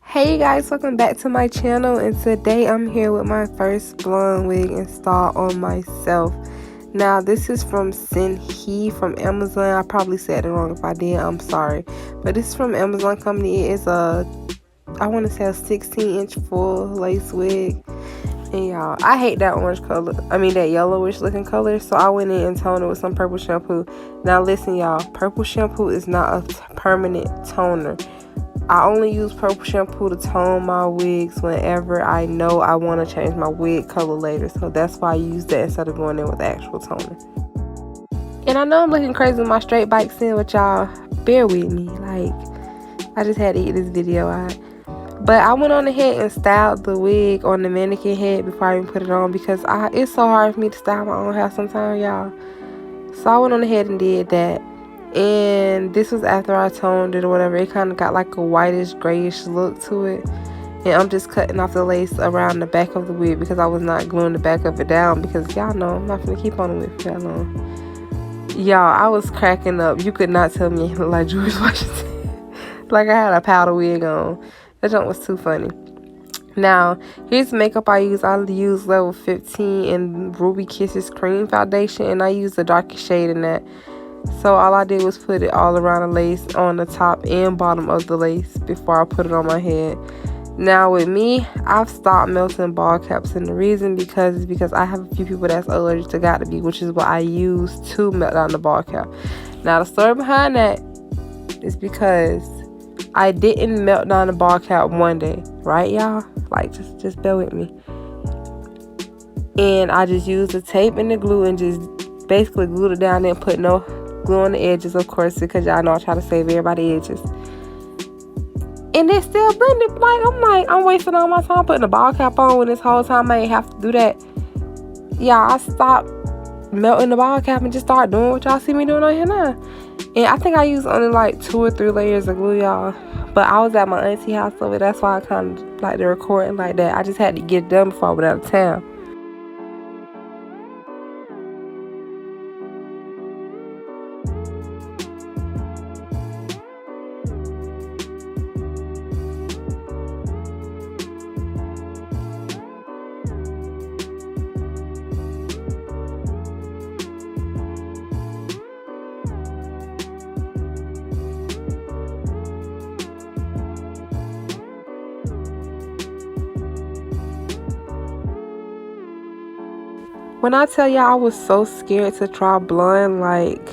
Hey guys, welcome back to my channel, and today I'm here with my first blonde wig installed on myself. Now this is from Cenhiee from Amazon. I probably said it wrong. If I did, I'm sorry, but this is from Amazon company. It is I want to say a 16-inch full lace wig. And y'all, I hate that orange color, that yellowish looking color, so I went in and toned it with some purple shampoo. Now listen y'all, purple shampoo is not a permanent toner. I only use purple shampoo to tone my wigs whenever I know I want to change my wig color later. So that's why I use that instead of going in with the actual toner. And I know I'm looking crazy with my straight bikes in, but y'all, bear with me. Like, I just had to get this video out. But I went on ahead and styled the wig on the mannequin head before I even put it on, because it's so hard for me to style my own hair sometimes, y'all. So I went on ahead and did that. And this was after I toned it or whatever. It kind of got like a whitish grayish look to it. And I'm just cutting off the lace around the back of the wig because I was not gluing the back of it down, because y'all know I'm not gonna keep on the wig for that long. Y'all, I was cracking up. You could not tell me I looked like George Washington. Like I had a powder wig on. That junk was too funny. Now, here's the makeup I use. I use level 15 in Ruby Kisses cream foundation, and I use the darkest shade in that. So all I did was put it all around the lace, on the top and bottom of the lace, before I put it on my head. Now with me, I've stopped melting ball caps, and the reason is because I have a few people that's allergic to got to be, which is what I use to melt down the ball cap. Now the story behind that is because I didn't melt down the ball cap one day, right y'all? Like, just bear with me. And I just used the tape and the glue and just basically glued it down there and put no glue on the edges, of course, because y'all know I try to save everybody's edges. And it still blended. I'm wasting all my time putting the ball cap on when this whole time I ain't have to do that. Yeah, I stopped melting the ball cap and just started doing what y'all see me doing on here now. And I think I used only like 2 or 3 layers of glue, y'all. But I was at my auntie house, so that's why I kind of like the recording like that. I just had to get it done before I went out of town. When I tell y'all I was so scared to try blonde, like,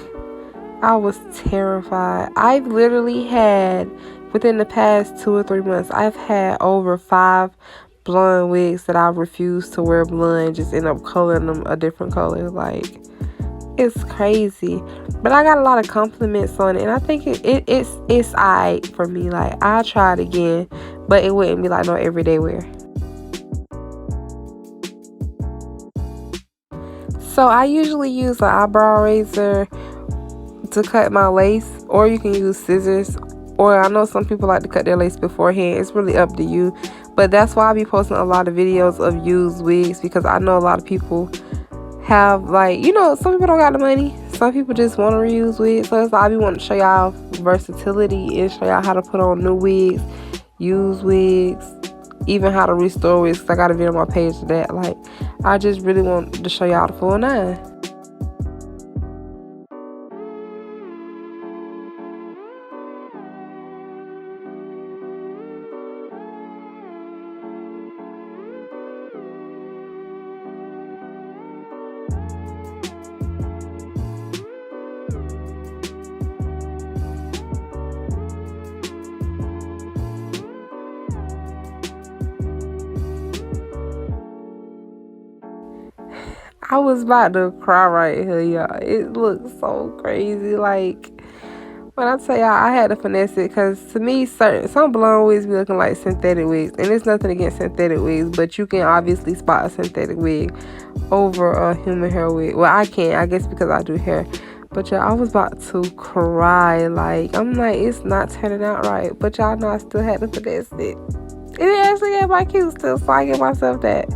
I was terrified. I've literally had, within the past 2 or 3 months, I've had over 5 blonde wigs that I refused to wear blonde, just end up coloring them a different color. Like, it's crazy. But I got a lot of compliments on it, and I think it's alright for me. Like, I'll try it again, but it wouldn't be like no everyday wear. So I usually use an eyebrow razor to cut my lace, or you can use scissors, or I know some people like to cut their lace beforehand. It's really up to you, but that's why I be posting a lot of videos of used wigs, because I know a lot of people have, like, some people don't got the money, some people just want to reuse wigs. So that's why I be wanting to show y'all versatility and show y'all how to put on new wigs, used wigs, even how to restore wigs, because I got a video on my page of that. Like, I just really want to show y'all the full 9. I was about to cry right here, y'all. It looks so crazy. Like, when I tell y'all, I had to finesse it, because to me, some blonde wigs be looking like synthetic wigs. And it's nothing against synthetic wigs, but you can obviously spot a synthetic wig over a human hair wig. Well, I can, I guess, because I do hair. But y'all, I was about to cry. Like, I'm like, it's not turning out right. But y'all know I still had to finesse it. And it actually got my cute still, so I give myself that.